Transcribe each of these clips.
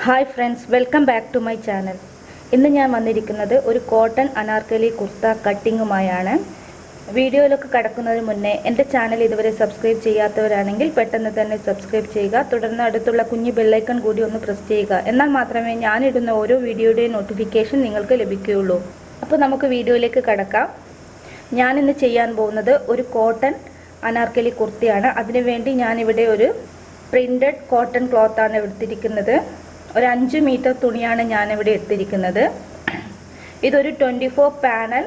Hi friends, welcome back to my channel. ഇന്ന് ഞാൻ വന്നിരിക്കുന്നത് ഒരു കോട്ടൺ അനാർക്കലി കുർത്ത കട്ടിങ്ങുമായാണ്. വീഡിയോയിലൊക്കെ കടക്കുന്നതിന് മുന്നേ എൻ്റെ ചാനൽ ഇതുവരെ സബ്സ്ക്രൈബ് ചെയ്യാത്തവരാണെങ്കിൽ പെട്ടെന്ന് തന്നെ സബ്സ്ക്രൈബ് ചെയ്യുക. തുടർന്ന് അടുത്തുള്ള കുഞ്ഞു ബെല്ലൈക്കൺ കൂടി ഒന്ന് പ്രസ് ചെയ്യുക. എന്നാൽ മാത്രമേ ഞാനിടുന്ന ഓരോ വീഡിയോയുടെയും നോട്ടിഫിക്കേഷൻ നിങ്ങൾക്ക് ലഭിക്കുകയുള്ളൂ. അപ്പോൾ നമുക്ക് വീഡിയോയിലേക്ക് കടക്കാം. ഞാനിന്ന് ചെയ്യാൻ പോകുന്നത് ഒരു കോട്ടൺ അനാർക്കലി കുർത്തിയാണ്. അതിനുവേണ്ടി ഞാനിവിടെ ഒരു പ്രിൻറ്റഡ് കോട്ടൺ ക്ലോത്താണ് എടുത്തിരിക്കുന്നത്. ഒരു 5 മീറ്റർ തുണിയാണ് ഞാനിവിടെ എടുത്തിരിക്കുന്നത്. ഇതൊരു 24 പാനൽ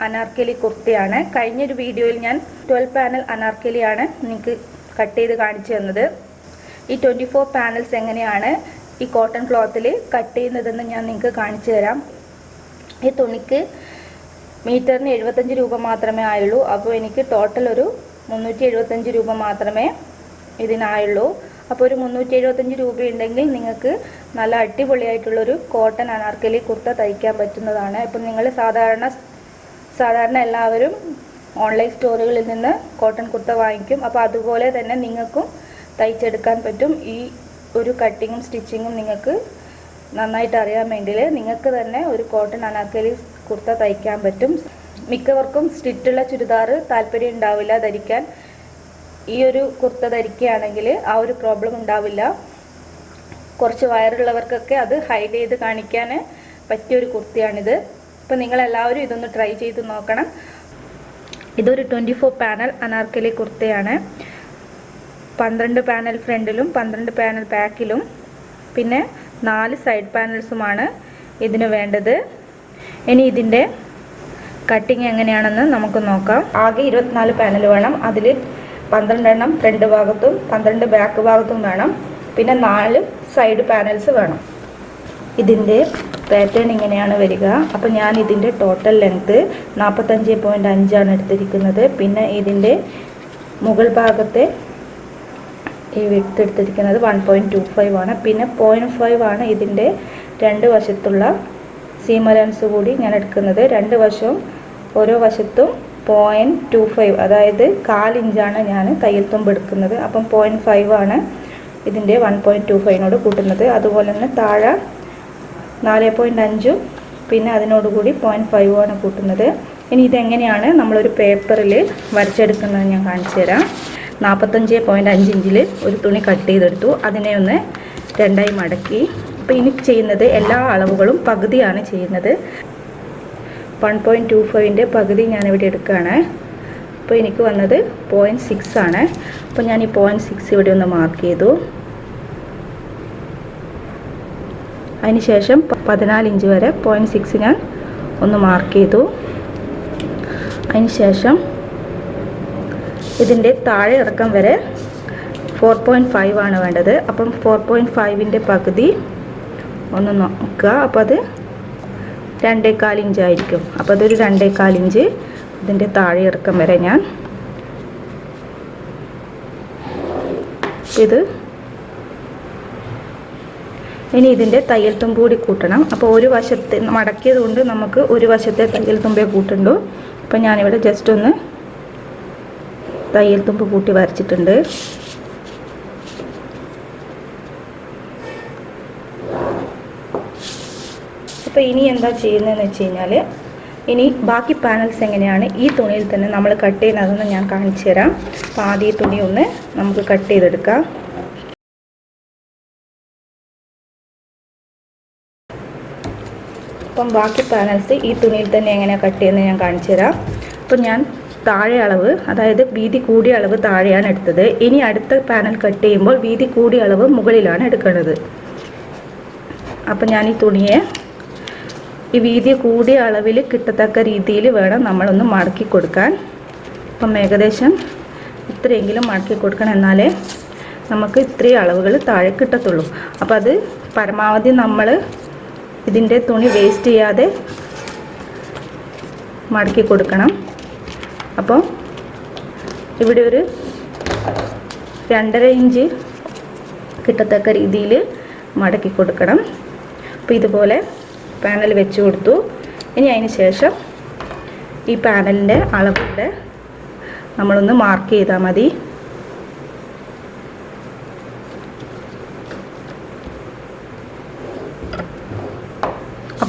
അനാർക്കലി കുർത്തിയാണ്. കഴിഞ്ഞൊരു വീഡിയോയിൽ ഞാൻ 12 പാനൽ അനാർക്കലിയാണ് നിങ്ങൾക്ക് കട്ട് ചെയ്ത് കാണിച്ചു തന്നത്. ഈ 24 പാനൽസ് എങ്ങനെയാണ് ഈ കോട്ടൺ ക്ലോത്തിൽ കട്ട് ചെയ്യുന്നതെന്ന് ഞാൻ നിങ്ങൾക്ക് കാണിച്ചു തരാം. ഈ തുണിക്ക് മീറ്ററിന് 75 രൂപ മാത്രമേ ആയുള്ളൂ. അപ്പോൾ എനിക്ക് ടോട്ടൽ ഒരു 375 രൂപ മാത്രമേ ഇതിനായുള്ളൂ. അപ്പോൾ ഒരു 375 രൂപയുണ്ടെങ്കിൽ നിങ്ങൾക്ക് നല്ല അടിപൊളിയായിട്ടുള്ളൊരു കോട്ടൺ അനാർക്കലി കുർത്ത തയ്ക്കാൻ പറ്റുന്നതാണ്. ഇപ്പം നിങ്ങൾ സാധാരണ എല്ലാവരും ഓൺലൈൻ സ്റ്റോറുകളിൽ നിന്ന് കോട്ടൺ കുർത്ത വാങ്ങിക്കും. അപ്പോൾ അതുപോലെ തന്നെ നിങ്ങൾക്കും തയ്ച്ചെടുക്കാൻ പറ്റും. ഈ ഒരു കട്ടിങ്ങും സ്റ്റിച്ചിങ്ങും നിങ്ങൾക്ക് നന്നായിട്ട് അറിയാൻ വേണ്ടി നിങ്ങൾക്ക് തന്നെ ഒരു കോട്ടൺ അനാർക്കലി കുർത്ത തയ്ക്കാൻ പറ്റും. മിക്കവർക്കും സ്റ്റിറ്റുള്ള ചുരിദാർ താല്പര്യം ഉണ്ടാവില്ല ധരിക്കാൻ. ഈ ഒരു കുർത്ത ധരിക്കുകയാണെങ്കിൽ ആ ഒരു പ്രോബ്ലം ഉണ്ടാവില്ല. കുറച്ച് വയറുള്ളവർക്കൊക്കെ അത് ഹൈഡ് ചെയ്ത് കാണിക്കാൻ പറ്റിയൊരു കുർത്തിയാണിത്. അപ്പോൾ നിങ്ങളെല്ലാവരും ഇതൊന്ന് ട്രൈ ചെയ്ത് നോക്കണം. ഇതൊരു 24 പാനൽ അനാർക്കലി കുർത്തയാണ്. 12 പാനൽ ഫ്രണ്ടിലും 12 പാനൽ ബാക്കിലും പിന്നെ 4 സൈഡ് പാനൽസുമാണ് ഇതിന് വേണ്ടത്. ഇനി ഇതിൻ്റെ കട്ടിങ് എങ്ങനെയാണെന്ന് നമുക്ക് നോക്കാം. ആകെ 24 പാനൽ വേണം. അതിൽ 12 എണ്ണം ഫ്രണ്ട് ഭാഗത്തും 12 ബാക്ക് ഭാഗത്തും വേണം. പിന്നെ 4 സൈഡ് പാനൽസ് വേണം. ഇതിൻ്റെ പാറ്റേൺ ഇങ്ങനെയാണ് വരിക. അപ്പോൾ ഞാൻ ഇതിൻ്റെ ടോട്ടൽ ലെങ്ത്ത് 45.5 ആണ് എടുത്തിരിക്കുന്നത്. പിന്നെ ഇതിൻ്റെ മുകൾ ഭാഗത്തെ ഈ വിഡ്ത്ത് എടുത്തിരിക്കുന്നത് 1.25 ആണ്. പിന്നെ 0.5 ആണ് ഇതിൻ്റെ രണ്ട് വശത്തുള്ള സീം അലവൻസ് കൂടി ഞാൻ എടുക്കുന്നത്. രണ്ട് വശവും ഓരോ വശത്തും 0.25 അതായത് 1/4 ഇഞ്ചാണ് ഞാൻ തയ്യൽ തുമ്പ് എടുക്കുന്നത്. അപ്പം 0.5 ആണ് ഇതിൻ്റെ 1.25നോട് കൂട്ടുന്നത്. അതുപോലെ തന്നെ താഴെ 4.5 പിന്നെ അതിനോടുകൂടി 0.5 ആണ് കൂട്ടുന്നത്. ഇനി ഇതെങ്ങനെയാണ് നമ്മളൊരു പേപ്പറിൽ വരച്ചെടുക്കുന്നത് ഞാൻ കാണിച്ചു തരാം. 45.5 ഇഞ്ചിൽ ഒരു തുണി കട്ട് ചെയ്തെടുത്തു. അതിനെ ഒന്ന് രണ്ടായി മടക്കി. അപ്പോൾ ഇനി ചെയ്യുന്നത് എല്ലാ അളവുകളും പകുതിയാണ് ചെയ്യുന്നത്. 1.25ൻ്റെ പകുതി ഞാനിവിടെ എടുക്കുകയാണ്. അപ്പോൾ എനിക്ക് വന്നത് 0.6 ആണ്. അപ്പോൾ ഞാൻ ഈ 0.6 ഇവിടെ ഒന്ന് മാർക്ക് ചെയ്തു. അതിന് ശേഷം 14 ഇഞ്ച് വരെ 0.6 ഞാൻ ഒന്ന് മാർക്ക് ചെയ്തു. അതിന് ശേഷം ഇതിൻ്റെ താഴെ ഇറക്കം വരെ 4.5 ആണ് വേണ്ടത്. അപ്പം 4.5ൻ്റെ പകുതി ഒന്ന് നോക്കുക. അപ്പോൾ അത് 2.25 ഇഞ്ചായിരിക്കും. അപ്പോൾ അതൊരു 2.25 ഇഞ്ച് ഇതിൻ്റെ താഴെ ഇറക്കം വരെ ഞാൻ ഇത്. ഇനി ഇതിൻ്റെ തയ്യൽ തുമ്പ് കൂടി കൂട്ടണം. അപ്പോൾ ഒരു വശത്തെ മടക്കിയത് കൊണ്ട് നമുക്ക് ഒരു വശത്തെ തയ്യൽ തുമ്പേ കൂട്ടുണ്ടോ. അപ്പോൾ ഞാനിവിടെ ജസ്റ്റ് ഒന്ന് തയ്യൽ തുമ്പ് കൂട്ടി വരച്ചിട്ടുണ്ട്. അപ്പോൾ ഇനി എന്താ ചെയ്യുന്നതെന്ന് വെച്ച് കഴിഞ്ഞാൽ ഇനി ബാക്കി പാനൽസ് എങ്ങനെയാണ് ഈ തുണിയിൽ തന്നെ നമ്മൾ കട്ട് ചെയ്യുന്നതെന്ന് ഞാൻ കാണിച്ചു തരാം. അപ്പോൾ ആദ്യം ഈ തുണി ഒന്ന് നമുക്ക് കട്ട് ചെയ്തെടുക്കാം. അപ്പം ബാക്കി പാനൽസ് ഈ തുണിയിൽ തന്നെ എങ്ങനെയാണ് കട്ട് ചെയ്യുന്നത് ഞാൻ കാണിച്ചു തരാം. അപ്പം ഞാൻ താഴെ അളവ് അതായത് വീതി കൂടിയ അളവ് താഴെയാണ് എടുത്തത്. ഇനി അടുത്ത പാനൽ കട്ട് ചെയ്യുമ്പോൾ വീതി കൂടിയ അളവ് മുകളിലാണ് എടുക്കേണ്ടത്. അപ്പം ഞാൻ ഈ തുണിയെ ഈ വീതി കൂടിയ അളവിൽ കിട്ടത്തക്ക രീതിയിൽ വേണം നമ്മളൊന്ന് മടക്കി കൊടുക്കാൻ. അപ്പം ഏകദേശം ഇത്രയെങ്കിലും മടക്കി കൊടുക്കണം, എന്നാലേ നമുക്ക് ഇത്രയും അളവുകൾ താഴെ കിട്ടത്തുള്ളൂ. അപ്പം അത് പരമാവധി നമ്മൾ ഇതിൻ്റെ തുണി വേസ്റ്റ് ചെയ്യാതെ മടക്കി കൊടുക്കണം. അപ്പോൾ ഇവിടെ ഒരു 2.5 ഇഞ്ച് കിട്ടത്തക്ക രീതിയിൽ മടക്കി കൊടുക്കണം. അപ്പോൾ ഇതുപോലെ പാനൽ വെച്ച് കൊടുത്തു. ഇനി അതിന് ശേഷം ഈ പാനലിൻ്റെ അളവിവിടെ നമ്മളൊന്ന് മാർക്ക് ചെയ്താൽ മതി.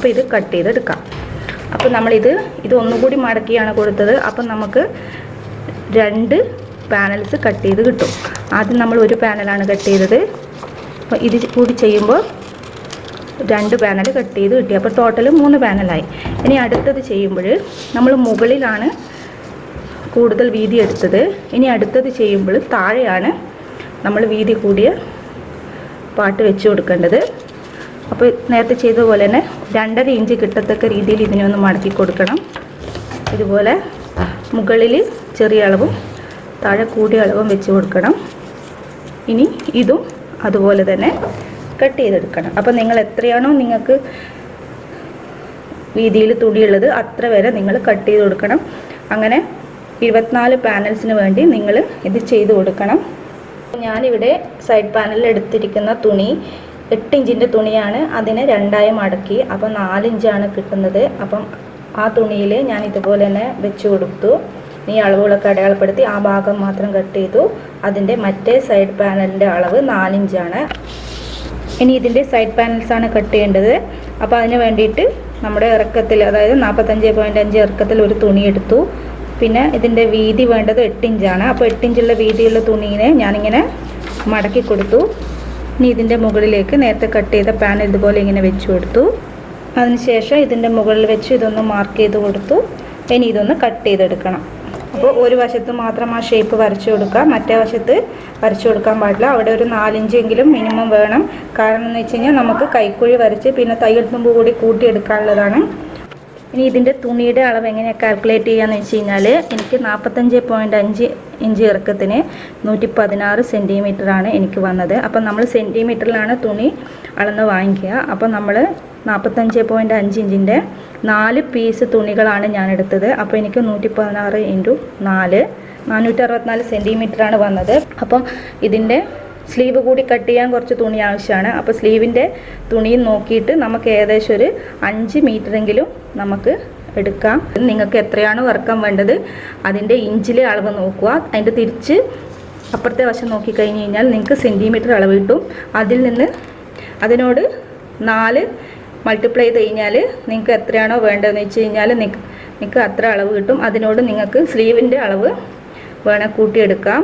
അപ്പോൾ ഇത് കട്ട് ചെയ്തെടുക്കാം. അപ്പോൾ നമ്മളിത് ഒന്നുകൂടി മടക്കിയാണ് കൊടുത്തത്. അപ്പം നമുക്ക് 2 പാനൽസ് കട്ട് ചെയ്ത് കിട്ടും. ആദ്യം നമ്മൾ ഒരു പാനലാണ് കട്ട് ചെയ്തത്. അപ്പോൾ ഇത് കൂടി ചെയ്യുമ്പോൾ 2 പാനൽ കട്ട് ചെയ്ത് കിട്ടി. അപ്പോൾ ടോട്ടൽ 3 പാനലായി. ഇനി അടുത്തത് ചെയ്യുമ്പോൾ നമ്മൾ മുകളിലാണ് കൂടുതൽ വീതി എടുത്തത്. ഇനി അടുത്തത് ചെയ്യുമ്പോൾ താഴെയാണ് നമ്മൾ വീതി കൂടിയ പാട്ട് വെച്ച് കൊടുക്കേണ്ടത്. അപ്പോൾ നേരത്തെ ചെയ്ത പോലെ തന്നെ 2.5 ഇഞ്ച് കിട്ടത്തക്ക രീതിയിൽ ഇതിനെ ഒന്ന് മടക്കി കൊടുക്കണം. ഇതുപോലെ മുകളിൽ ചെറിയ അളവും താഴെ കൂടിയ അളവും വെച്ച് കൊടുക്കണം. ഇനി ഇതും അതുപോലെ തന്നെ കട്ട് ചെയ്തെടുക്കണം. അപ്പോൾ നിങ്ങൾ എത്രയാണോ നിങ്ങൾക്ക് വീതിയിൽ തുണിയുള്ളത് അത്ര വരെ നിങ്ങൾ കട്ട് ചെയ്ത് കൊടുക്കണം. അങ്ങനെ 24 പാനൽസിന് വേണ്ടി നിങ്ങൾ ഇത് ചെയ്ത് കൊടുക്കണം. ഞാനിവിടെ സൈഡ് പാനലിൽ എടുത്തിരിക്കുന്ന തുണി 8 ഇഞ്ചിൻ്റെ തുണിയാണ്. അതിനെ 2ആയി മടക്കി. അപ്പോൾ 4 ഇഞ്ചാണ് കിട്ടുന്നത്. അപ്പം ആ തുണിയിൽ ഞാൻ ഇതുപോലെ തന്നെ വെച്ച് കൊടുത്തു. ഈ അളവുകളൊക്കെ അടയാളപ്പെടുത്തി ആ ഭാഗം മാത്രം കട്ട് ചെയ്തു. അതിൻ്റെ മറ്റേ സൈഡ് പാനലിൻ്റെ അളവ് 4 ഇഞ്ചാണ്. ഇനി ഇതിൻ്റെ സൈഡ് പാനൽസാണ് കട്ട് ചെയ്യേണ്ടത്. അപ്പോൾ അതിന് വേണ്ടിയിട്ട് നമ്മുടെ ഇറക്കത്തിൽ, അതായത് 45.5 ഇറക്കത്തിൽ ഒരു തുണി എടുത്തു. പിന്നെ ഇതിൻ്റെ വീതി വേണ്ടത് 8 ഇഞ്ചാണ്. അപ്പോൾ 8 ഇഞ്ചുള്ള വീതിയുള്ള തുണീനെ ഞാനിങ്ങനെ മടക്കി കൊടുത്തു. ഇനി ഇതിൻ്റെ മുകളിലേക്ക് നേരത്തെ കട്ട് ചെയ്ത പാനൽ ഇതുപോലെ ഇങ്ങനെ വെച്ച് കൊടുത്തു. അതിനുശേഷം ഇതിൻ്റെ മുകളിൽ വെച്ച് ഇതൊന്ന് മാർക്ക് ചെയ്ത് കൊടുത്തു. ഇനി ഇതൊന്ന് കട്ട് ചെയ്തെടുക്കണം. അപ്പോൾ ഒരു വശത്ത് മാത്രം ആ ഷേപ്പ് വരച്ചു കൊടുക്കുക, മറ്റേ വശത്ത് വരച്ചു കൊടുക്കാൻ പാടില്ല. അവിടെ ഒരു 4 ഇഞ്ചെങ്കിലും മിനിമം വേണം. കാരണം എന്ന് വെച്ച് കഴിഞ്ഞാൽ നമുക്ക് കൈക്കുഴി വരച്ച് പിന്നെ തയ്യൽ തുമ്പ് കൂടി കൂട്ടിയെടുക്കാനുള്ളതാണ്. ഇനി ഇതിൻ്റെ തുണിയുടെ അളവ് എങ്ങനെയാണ് കാൽക്കുലേറ്റ് ചെയ്യാന്ന് വെച്ച് കഴിഞ്ഞാൽ എനിക്ക് 45.5 ഇഞ്ച് ഇറക്കത്തിന് 116 സെൻറ്റിമീറ്ററാണ് എനിക്ക് വന്നത്. അപ്പം നമ്മൾ സെൻറ്റിമീറ്ററിലാണ് തുണി അളന്ന് വാങ്ങിക്കുക. അപ്പം നമ്മൾ 45.5 ഇഞ്ചിൻ്റെ 4 പീസ് തുണികളാണ് ഞാൻ എടുത്തത്. അപ്പോൾ എനിക്ക് 116 × 4 464 സെൻറ്റിമീറ്ററാണ് വന്നത്. അപ്പം ഇതിൻ്റെ സ്ലീവ് കൂടി കട്ട് ചെയ്യാൻ കുറച്ച് തുണി ആവശ്യമാണ്. അപ്പോൾ സ്ലീവിൻ്റെ തുണിയും നോക്കിയിട്ട് നമുക്ക് ഏകദേശം ഒരു 5 മീറ്ററെങ്കിലും നമുക്ക് എടുക്കാം. നിങ്ങൾക്ക് എത്രയാണോ ഇറക്കം വേണ്ടത് അതിൻ്റെ ഇഞ്ചിലെ അളവ് നോക്കുക. അതിൻ്റെ തിരിച്ച് അപ്പുറത്തെ വശം നോക്കിക്കഴിഞ്ഞ് കഴിഞ്ഞാൽ നിങ്ങൾക്ക് സെൻറ്റിമീറ്റർ അളവ് കിട്ടും. അതിനോട് 4 മൾട്ടിപ്ലൈ ചെയ്ത് കഴിഞ്ഞാൽ നിങ്ങൾക്ക് എത്രയാണോ വേണ്ടതെന്ന് വെച്ച് കഴിഞ്ഞാൽ നിങ്ങൾക്ക് അത്ര അളവ് കിട്ടും. അതിനോട് നിങ്ങൾക്ക് സ്ലീവിൻ്റെ അളവ് വേണം കൂട്ടിയെടുക്കാം.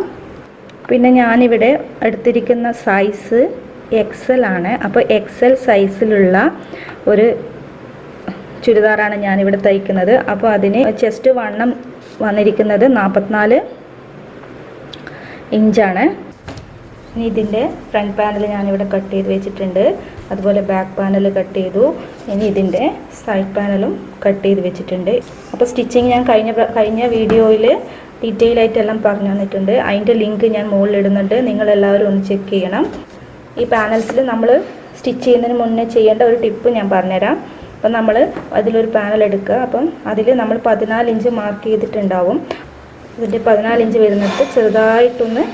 പിന്നെ ഞാനിവിടെ എടുത്തിരിക്കുന്ന സൈസ് XL ആണ്. അപ്പോൾ XL സൈസിലുള്ള ഒരു ചുരിദാറാണ് ഞാനിവിടെ തയ്ക്കുന്നത്. അപ്പോൾ അതിന് ചെസ്റ്റ് വണ്ണം വന്നിരിക്കുന്നത് 44 ഇഞ്ചാണ്. ഇനി ഇതിൻ്റെ ഫ്രണ്ട് പാനൽ ഞാനിവിടെ കട്ട് ചെയ്ത് വെച്ചിട്ടുണ്ട്. അതുപോലെ ബാക്ക് പാനൽ കട്ട് ചെയ്തു. ഇനി ഇതിൻ്റെ സൈഡ് പാനലും കട്ട് ചെയ്ത് വെച്ചിട്ടുണ്ട്. അപ്പോൾ സ്റ്റിച്ചിങ് ഞാൻ കഴിഞ്ഞ വീഡിയോയിൽ ഡീറ്റെയിൽ ആയിട്ടെല്ലാം പറഞ്ഞു തന്നിട്ടുണ്ട്. അതിൻ്റെ ലിങ്ക് ഞാൻ മുകളിൽ ഇടുന്നുണ്ട്. നിങ്ങളെല്ലാവരും ഒന്ന് ചെക്ക് ചെയ്യണം. ഈ പാനൽസിൽ നമ്മൾ സ്റ്റിച്ച് ചെയ്യുന്നതിന് മുന്നേ ചെയ്യേണ്ട ഒരു ടിപ്പ് ഞാൻ പറഞ്ഞുതരാം. അപ്പം നമ്മൾ അതിലൊരു പാനൽ എടുക്കുക. അപ്പം അതിൽ നമ്മൾ 14 ഇഞ്ച് മാർക്ക് ചെയ്തിട്ടുണ്ടാവും. ഇതിൻ്റെ 14 ഇഞ്ച് വരുന്നിടത്ത് ചെറുതായിട്ടൊന്ന്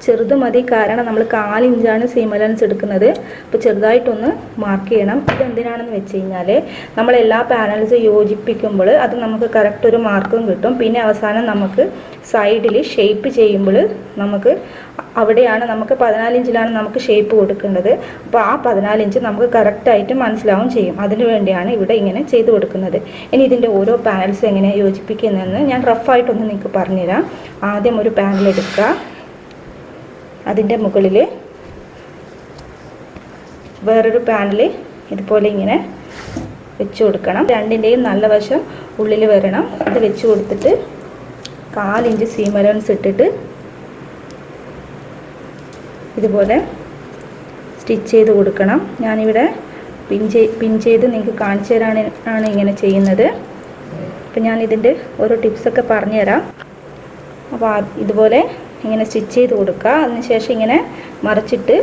ചെറുത് മതി. കാരണം നമ്മൾ 4 ഇഞ്ചാണ് സീം അലവൻസ് എടുക്കുന്നത്. അപ്പോൾ ചെറുതായിട്ടൊന്ന് മാർക്ക് ചെയ്യണം. ഇതെന്തിനാണെന്ന് വെച്ച് കഴിഞ്ഞാൽ നമ്മളെല്ലാ പാനൽസ് യോജിപ്പിക്കുമ്പോൾ അത് നമുക്ക് കറക്റ്റ് ഒരു മാർക്കും കിട്ടും. പിന്നെ അവസാനം നമുക്ക് സൈഡിൽ ഷേപ്പ് ചെയ്യുമ്പോൾ നമുക്ക് അവിടെയാണ് നമുക്ക് 14 ഇഞ്ചിലാണ് നമുക്ക് ഷേപ്പ് കൊടുക്കേണ്ടത്. അപ്പോൾ ആ 14 ഇഞ്ച് നമുക്ക് കറക്റ്റായിട്ട് മനസ്സിലാവും ചെയ്യും. അതിനു വേണ്ടിയാണ് ഇവിടെ ഇങ്ങനെ ചെയ്ത് കൊടുക്കുന്നത്. ഇനി ഇതിൻ്റെ ഓരോ പാനൽസ് എങ്ങനെ യോജിപ്പിക്കുന്നതെന്ന് ഞാൻ റഫായിട്ടൊന്ന് നിങ്ങൾക്ക് പറഞ്ഞുതരാം. ആദ്യം ഒരു പാനൽ എടുക്കുക. അതിൻ്റെ മുകളിൽ വേറൊരു പാനൽ ഇതുപോലെ ഇങ്ങനെ വെച്ച് കൊടുക്കണം. രണ്ടിൻ്റെയും നല്ല വശം ഉള്ളിൽ വരണം. ഇത് വെച്ച് കൊടുത്തിട്ട് 1/4 ഇഞ്ച് സീം അലവൻസ് ഇട്ടിട്ട് ഇതുപോലെ സ്റ്റിച്ച് ചെയ്ത് കൊടുക്കണം. ഞാനിവിടെ പിൻ ചെയ്ത് നിങ്ങൾക്ക് കാണിച്ചു തരാനാണ് ഇങ്ങനെ ചെയ്യുന്നത്. അപ്പം ഞാനിതിൻ്റെ ഓരോ ടിപ്സൊക്കെ പറഞ്ഞു തരാം. അപ്പോൾ ഇതുപോലെ ഇങ്ങനെ സ്റ്റിച്ച് ചെയ്ത് കൊടുക്കുക. അതിനുശേഷം ഇങ്ങനെ മറിച്ചിട്ട്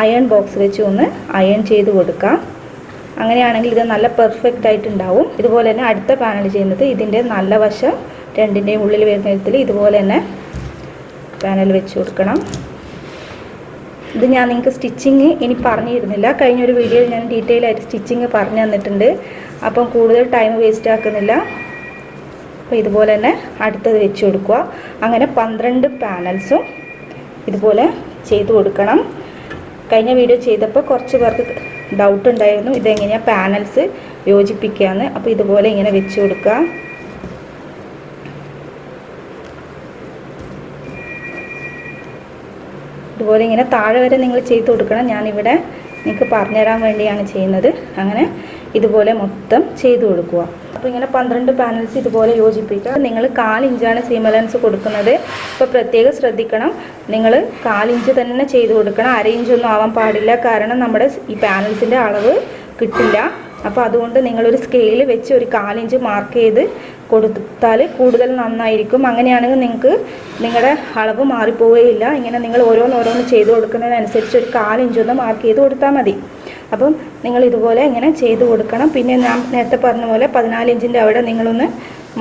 അയൺ ബോക്സ് വെച്ച് ഒന്ന് അയൺ ചെയ്ത് കൊടുക്കാം. അങ്ങനെയാണെങ്കിൽ ഇത് നല്ല പെർഫെക്റ്റ് ആയിട്ടുണ്ടാവും. ഇതുപോലെ തന്നെ അടുത്ത പാനൽ ചെയ്യുന്നത് ഇതിൻ്റെ നല്ല വശം രണ്ടിൻ്റെയും ഉള്ളിൽ വരുന്ന വിധത്തിൽ ഇതുപോലെ തന്നെ പാനൽ വെച്ച് കൊടുക്കണം. ഇത് ഞാൻ നിങ്ങൾക്ക് സ്റ്റിച്ചിങ് ഇനി പറഞ്ഞിരുന്നില്ല. കഴിഞ്ഞൊരു വീഡിയോയിൽ ഞാൻ ഡീറ്റെയിൽ ആയിട്ട് സ്റ്റിച്ചിങ് പറഞ്ഞു തന്നിട്ടുണ്ട്. അപ്പം കൂടുതൽ ടൈം വേസ്റ്റ് ആക്കുന്നില്ല. അപ്പോൾ ഇതുപോലെ തന്നെ അടുത്തത് വെച്ച് കൊടുക്കുക. അങ്ങനെ 12 പാനൽസും ഇതുപോലെ ചെയ്ത് കൊടുക്കണം. കഴിഞ്ഞ വീഡിയോ ചെയ്തപ്പോൾ കുറച്ച് പേർക്ക് ഡൗട്ട് ഉണ്ടായിരുന്നു ഇതെങ്ങനെയാണ് പാനൽസ് യോജിപ്പിക്കുകയാണ്. അപ്പോൾ ഇതുപോലെ ഇങ്ങനെ വെച്ച് കൊടുക്കുക. ഇതുപോലെ ഇങ്ങനെ താഴെ വരെ നിങ്ങൾ ചെയ്ത് കൊടുക്കണം. ഞാനിവിടെ നിങ്ങൾക്ക് പറഞ്ഞുതരാൻ വേണ്ടിയാണ് ചെയ്യുന്നത്. അങ്ങനെ ഇതുപോലെ മൊത്തം ചെയ്ത് കൊടുക്കുക. അപ്പോൾ ഇങ്ങനെ 12 പാനൽസ് ഇതുപോലെ യോജിപ്പിക്കുക. നിങ്ങൾ 1/4 ഇഞ്ചാണ് സീം അലവൻസ് കൊടുക്കുന്നത്. അപ്പോൾ പ്രത്യേകം ശ്രദ്ധിക്കണം, നിങ്ങൾ 1/4 ഇഞ്ച് തന്നെ ചെയ്ത് കൊടുക്കണം. 1/2 ഇഞ്ചൊന്നും ആവാൻ പാടില്ല, കാരണം നമ്മുടെ ഈ പാനൽസിൻ്റെ അളവ് കിട്ടില്ല. അപ്പോൾ അതുകൊണ്ട് നിങ്ങളൊരു സ്കെയിൽ വെച്ച് ഒരു 1/4 ഇഞ്ച് മാർക്ക് ചെയ്ത് കൊടുത്താൽ കൂടുതൽ നന്നായിരിക്കും. അങ്ങനെയാണെങ്കിൽ നിങ്ങൾക്ക് നിങ്ങളുടെ അളവ് മാറിപ്പോവുകയില്ല. ഇങ്ങനെ നിങ്ങൾ ഓരോന്നോരോന്ന് ചെയ്ത് കൊടുക്കുന്നതിനനുസരിച്ച് ഒരു 1/4 ഇഞ്ചൊന്ന് മാർക്ക് ചെയ്ത് കൊടുത്താൽ മതി. അപ്പം നിങ്ങൾ ഇതുപോലെ ഇങ്ങനെ ചെയ്ത് കൊടുക്കണം. പിന്നെ ഞാൻ നേരത്തെ പറഞ്ഞ പോലെ 14 ഇഞ്ചിൻ്റെ അവിടെ നിങ്ങളൊന്ന്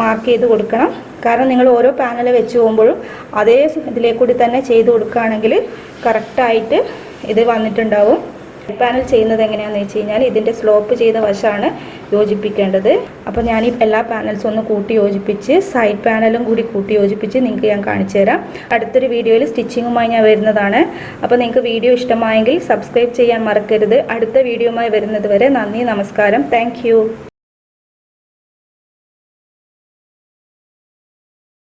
മാർക്ക് ചെയ്ത് കൊടുക്കണം. കാരണം നിങ്ങൾ ഓരോ പാനൽ വെച്ച് പോകുമ്പോഴും അതേ ഇതിലേക്കൂടി തന്നെ ചെയ്ത് കൊടുക്കുകയാണെങ്കിൽ കറക്റ്റായിട്ട് ഇത് വന്നിട്ടുണ്ടാവും. പാനൽ ചെയ്യുന്നത് എങ്ങനെയാണെന്ന് വെച്ച് കഴിഞ്ഞാൽ ഇതിൻ്റെ സ്ലോപ്പ് ചെയ്ത വശമാണ് യോജിപ്പിക്കേണ്ടത്. അപ്പോൾ ഞാൻ ഈ എല്ലാ പാനൽസും ഒന്ന് കൂട്ടി യോജിപ്പിച്ച് സൈഡ് പാനലും കൂടി കൂട്ടി യോജിപ്പിച്ച് നിങ്ങൾക്ക് ഞാൻ കാണിച്ചു തരാം. അടുത്തൊരു വീഡിയോയിൽ സ്റ്റിച്ചിങ്ങുമായി ഞാൻ വരുന്നതാണ്. അപ്പോൾ നിങ്ങൾക്ക് വീഡിയോ ഇഷ്ടമായെങ്കിൽ സബ്സ്ക്രൈബ് ചെയ്യാൻ മറക്കരുത്. അടുത്ത വീഡിയോയുമായി വരുന്നത് വരെ നന്ദി, നമസ്കാരം, താങ്ക്